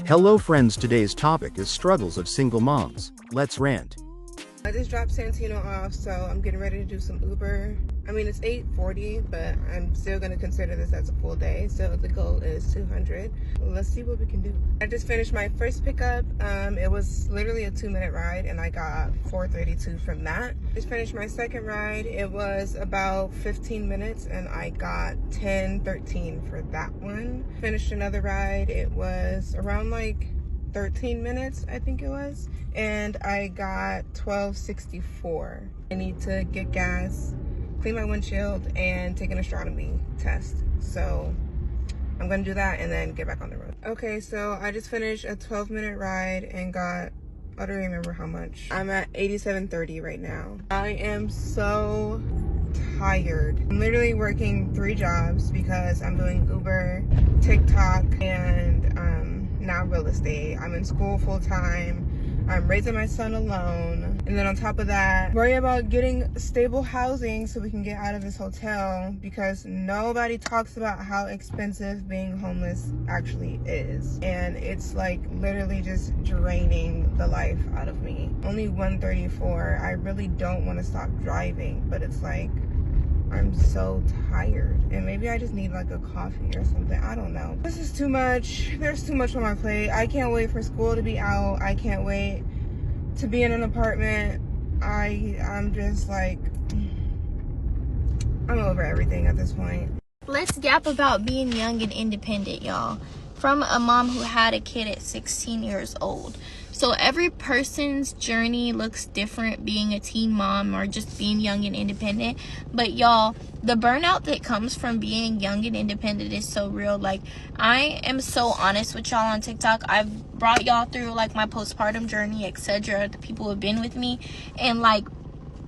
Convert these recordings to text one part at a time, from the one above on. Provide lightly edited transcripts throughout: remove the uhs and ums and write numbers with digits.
Hello friends, today's topic is struggles of single moms. Let's rant. I just dropped Santino off, so I'm getting ready to do some Uber. I mean, it's 8:40, but I'm still going to consider this as a full day. So the goal is 200. Let's see what we can do. I just finished my first pickup. It was literally a 2-minute ride, and I got 432 from that. Just finished my second ride. It was about 15 minutes, and I got 1013 for that one. Finished another ride. It was around like 13 minutes, I think it was, and I got 1264. I need to get gas, clean my windshield, and take an astronomy test. So I'm gonna do that and then get back on the road. Okay, so I just finished a 12-minute ride and got, I don't remember how much. I'm at 8730 right now. I am so tired. I'm literally working 3 jobs because I'm doing Uber, TikTok, and now real estate. I'm in school full-time. I'm raising my son alone, and then on top of that, worry about getting stable housing so we can get out of this hotel, because nobody talks about how expensive being homeless actually is, and it's like literally just draining the life out of me. Only 134. I really don't want to stop driving, but it's like I'm so tired, and maybe I just need like a coffee or something. I don't know. This is too much. There's too much on my plate. I can't wait for school to be out. I can't wait to be in an apartment. I'm just like, I'm over everything at this point. Let's gap about being young and independent, y'all. From a mom who had a kid at 16 years old. So every person's journey looks different, being a teen mom or just being young and independent. But y'all, the burnout that comes from being young and independent is so real. Like, I am so honest with y'all on TikTok. I've brought y'all through like my postpartum journey, etc. The people who have been with me, and like,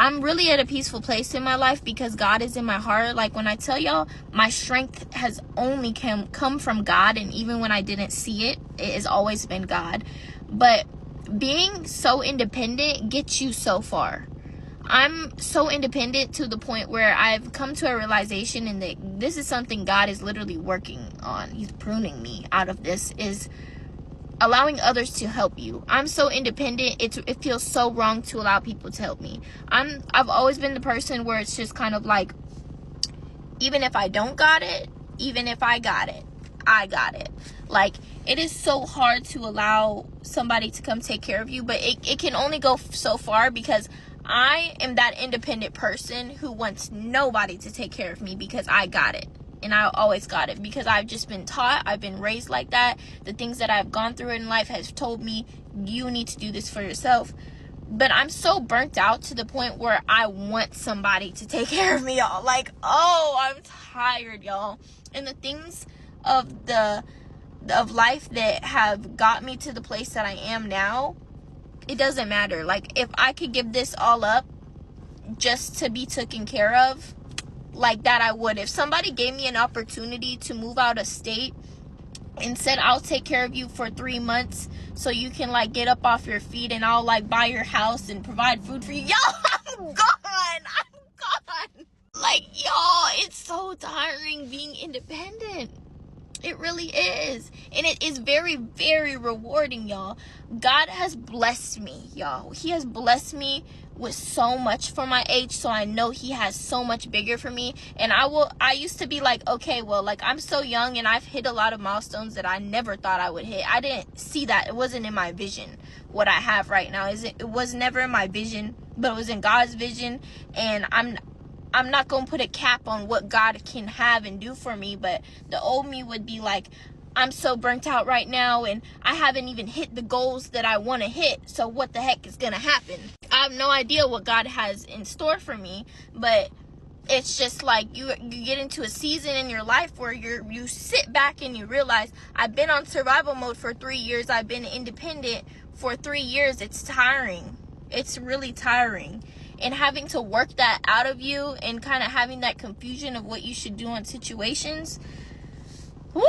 I'm really at a peaceful place in my life because God is in my heart. Like, when I tell y'all, my strength has only come from God, and even when I didn't see it, it has always been God. But being so independent gets you so far. I'm so independent to the point where I've come to a realization, and that this is something God is literally working on. He's pruning me out of this, is allowing others to help you. I'm so independent, it feels so wrong to allow people to help me. I've always been the person where it's just kind of like, even if I don't got it, even if I got it, I got it. Like, it is so hard to allow somebody to come take care of you, but it can only go so far, because I am that independent person who wants nobody to take care of me because I got it. And I always got it because I've just been taught, I've been raised like that. The things that I've gone through in life has told me, you need to do this for yourself. But I'm so burnt out to the point where I want somebody to take care of me, y'all. Like, oh, I'm tired, y'all. And the things of life that have got me to the place that I am now, it doesn't matter. Like, if I could give this all up just to be taken care of, like that, I would. If somebody gave me an opportunity to move out of state and said, I'll take care of you for 3 months so you can like get up off your feet, and I'll like buy your house and provide food for you, y'all, I'm gone. Like, y'all, it's so tiring being independent. It really is. And it is very, very rewarding, y'all. God has blessed me, y'all. He has blessed me with so much for my age, so I know he has so much bigger for me. And I used to be like, okay, well, like, I'm so young and I've hit a lot of milestones that I never thought I would hit. I didn't see that. It wasn't in my vision what I have right now. It was never in my vision, but it was in God's vision. And I'm not going to put a cap on what God can have and do for me, but the old me would be like, I'm so burnt out right now, and I haven't even hit the goals that I want to hit, so what the heck is going to happen? I have no idea what God has in store for me, but it's just like you get into a season in your life where you sit back and you realize, I've been on survival mode for 3 years, I've been independent for 3 years. It's tiring. It's really tiring. And having to work that out of you and kind of having that confusion of what you should do in situations. Woo!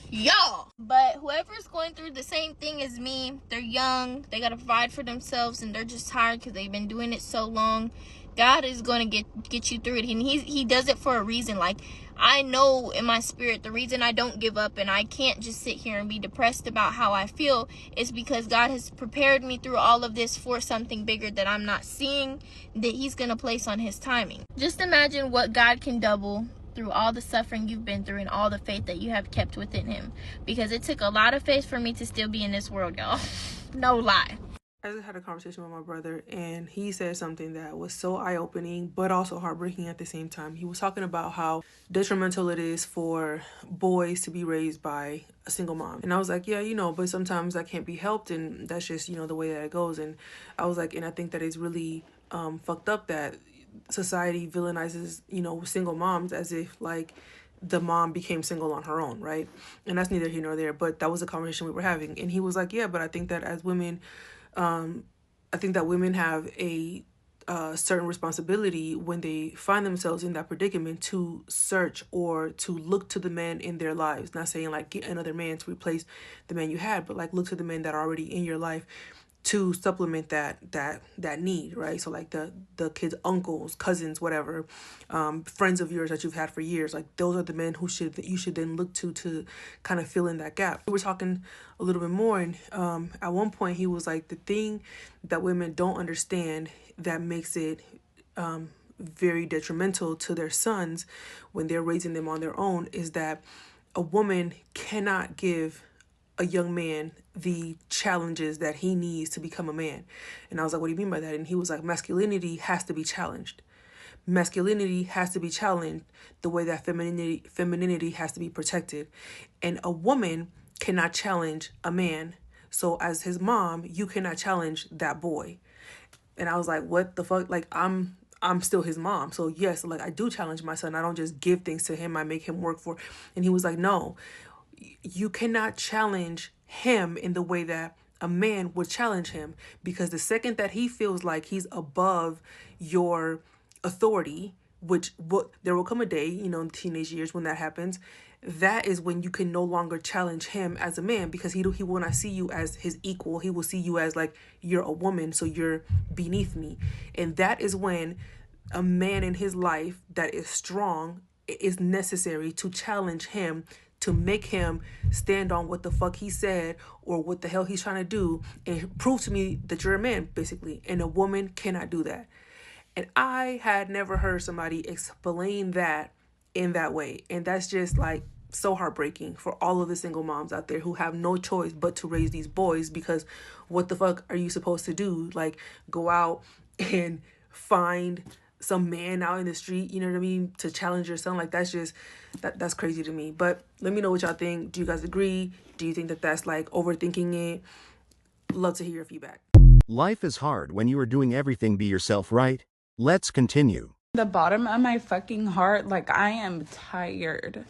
y'all. But whoever's going through the same thing as me, they're young, they gotta provide for themselves, and they're just tired because they've been doing it so long. God is going to get you through it, and he does it for a reason. Like, I know in my spirit the reason I don't give up and I can't just sit here and be depressed about how I feel is because God has prepared me through all of this for something bigger that I'm not seeing, that he's going to place on his timing. Just imagine what God can double through all the suffering you've been through and all the faith that you have kept within him, because it took a lot of faith for me to still be in this world, y'all. No lie. I just had a conversation with my brother, and he said something that was so eye-opening but also heartbreaking at the same time. He was talking about how detrimental it is for boys to be raised by a single mom. And I was like, yeah, but sometimes that can't be helped, and that's just, the way that it goes. And I was like, and I think that it's really fucked up that society villainizes, single moms as if, like, the mom became single on her own, right? And that's neither here nor there, but that was a conversation we were having. And he was like, yeah, but I think that as women, I think that women have a certain responsibility when they find themselves in that predicament to search or to look to the men in their lives. Not saying like get another man to replace the man you had, but like look to the men that are already in your life to supplement that need, right? So like the kids' uncles, cousins, whatever, friends of yours that you've had for years, like those are the men you should then look to kind of fill in that gap. We were talking a little bit more, and at one point he was like, the thing that women don't understand that makes it very detrimental to their sons when they're raising them on their own is that a woman cannot give a young man the challenges that he needs to become a man. And I was like, what do you mean by that? And he was like, masculinity has to be challenged. Masculinity has to be challenged the way that femininity has to be protected. And a woman cannot challenge a man. So as his mom, you cannot challenge that boy. And I was like, what the fuck? Like, I'm still his mom. So yes, like I do challenge my son. I don't just give things to him. I make him work for. And he was like, no, you cannot challenge him in the way that a man would challenge him, because the second that he feels like he's above your authority, which there will come a day, in teenage years when that happens, that is when you can no longer challenge him as a man, because he will not see you as his equal. He will see you as like, you're a woman, so you're beneath me. And that is when a man in his life that is strong is necessary to challenge him, to make him stand on what the fuck he said or what the hell he's trying to do and prove to me that you're a man, basically. And a woman cannot do that. And I had never heard somebody explain that in that way. And that's just like so heartbreaking for all of the single moms out there who have no choice but to raise these boys, because what the fuck are you supposed to do? Like, go out and find some man out in the street, you know what I mean, to challenge your son? Like, that's just, that's crazy to me. But let me know what y'all think. Do you guys agree? Do you think that that's like overthinking it? Love to hear your feedback. Life is hard when you are doing everything be yourself, right? Let's continue. The bottom of my fucking heart, like, I am tired.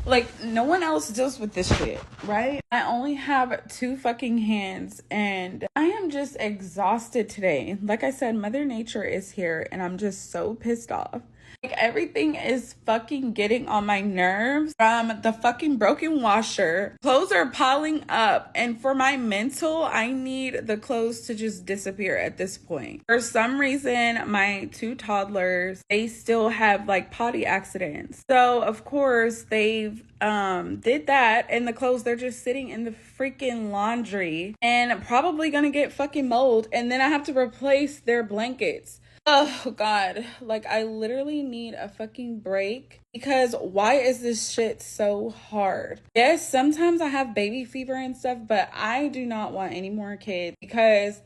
Like, no one else deals with this shit, right? I only have 2 fucking hands, and I am just exhausted today. Like I said, Mother Nature is here, and I'm just so pissed off. Like, everything is fucking getting on my nerves. From the fucking broken washer, clothes are piling up, and for my mental, I need the clothes to just disappear at this point. For some reason, my 2 toddlers, they still have like potty accidents. So of course they've did that, and the clothes, they're just sitting in the freaking laundry and probably gonna get fucking mold, and then I have to replace their blankets. Oh God, like I literally need a fucking break, because why is this shit so hard? Yes, sometimes I have baby fever and stuff, but I do not want any more kids, because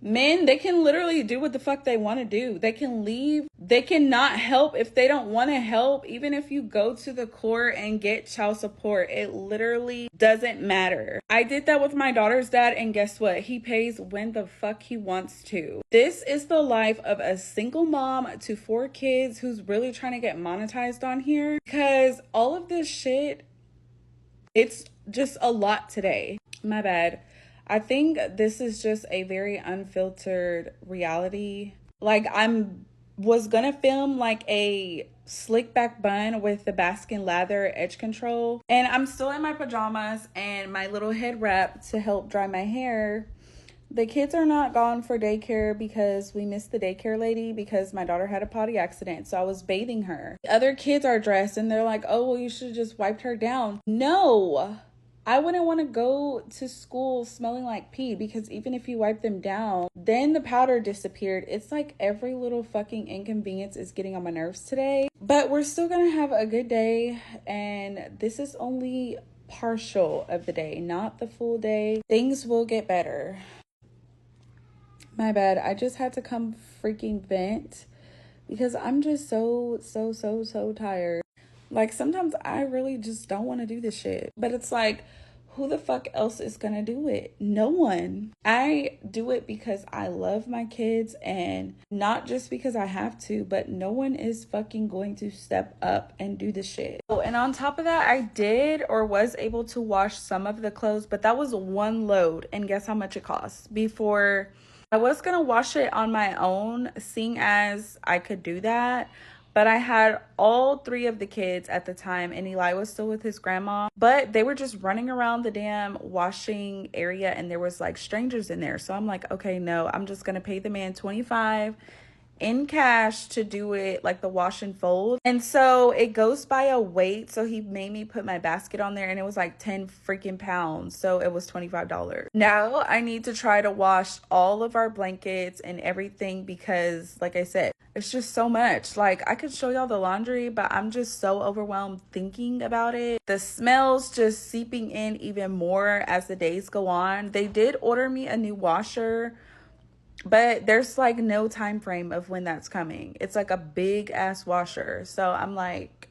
men, they can literally do what the fuck they want to do. They can leave. They cannot help if they don't want to help. Even if you go to the court and get child support, it literally doesn't matter. I did that with my daughter's dad, and guess what? He pays when the fuck he wants to. This is the life of a single mom to 4 kids who's really trying to get monetized on here, because all of this shit, it's just a lot today. My bad. I think this is just a very unfiltered reality. Like, I'm was gonna film like a slick back bun with the Baskin lather edge control, and I'm still in my pajamas and my little head wrap to help dry my hair. The kids are not gone for daycare because we missed the daycare lady because my daughter had a potty accident, so I was bathing her. The other kids are dressed and they're like, oh, well, you should have just wiped her down. No, I wouldn't want to go to school smelling like pee, because even if you wipe them down, then the powder disappeared. It's like every little fucking inconvenience is getting on my nerves today. But we're still gonna have a good day, and this is only partial of the day, not the full day. Things will get better. My bad. I just had to come freaking vent because I'm just so tired. Like, sometimes I really just don't want to do this shit. But it's like, who the fuck else is gonna do it? No one. I do it because I love my kids, and not just because I have to, but no one is fucking going to step up and do the shit. Oh, and on top of that, I did or was able to wash some of the clothes, but that was one load. And guess how much it costs? Before, I was gonna wash it on my own, seeing as I could do that, but I had all 3 of the kids at the time, and Eli was still with his grandma, but they were just running around the damn washing area, and there was like strangers in there. So I'm like, okay, no, I'm just gonna pay the man $25 in cash to do it, like the wash and fold. And so it goes by a weight, so he made me put my basket on there, and it was like 10 freaking pounds, so it was $25. Now I need to try to wash all of our blankets and everything, because like I said, it's just so much. Like, I could show y'all the laundry, but I'm just so overwhelmed thinking about it. The smells just seeping in even more as the days go on. They did order me a new washer, but there's like no time frame of when that's coming. It's like a big ass washer. So I'm like,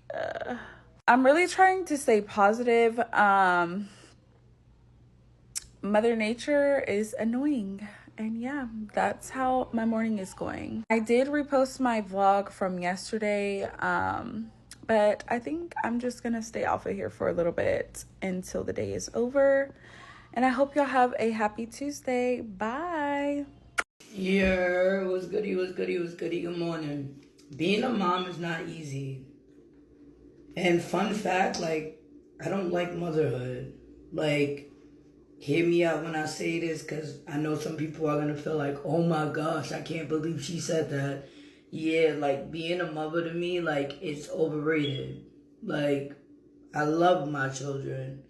I'm really trying to stay positive. Mother Nature is annoying. And yeah, that's how my morning is going. I did repost my vlog from yesterday, but I think I'm just gonna stay off of here for a little bit until the day is over. And I hope y'all have a happy Tuesday. Bye. Yeah, it was goody, good morning. Being a mom is not easy. And fun fact, like, I don't like motherhood. Like, hear me out when I say this, because I know some people are going to feel like, oh my gosh, I can't believe she said that. Yeah, like, being a mother to me, like, it's overrated. Like, I love my children.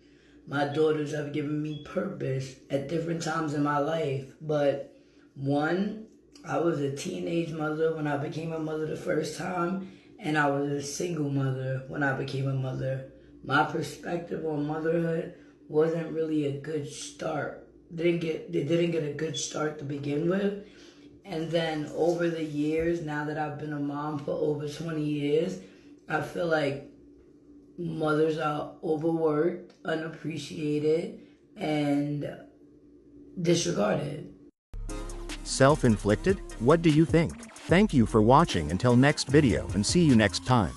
My daughters have given me purpose at different times in my life, but one, I was a teenage mother when I became a mother the first time, and I was a single mother when I became a mother. My perspective on motherhood wasn't really a good start. They didn't get a good start to begin with. And then over the years, now that I've been a mom for over 20 years, I feel like mothers are overworked, unappreciated, and disregarded. Self-inflicted? What do you think? Thank you for watching until next video, and see you next time.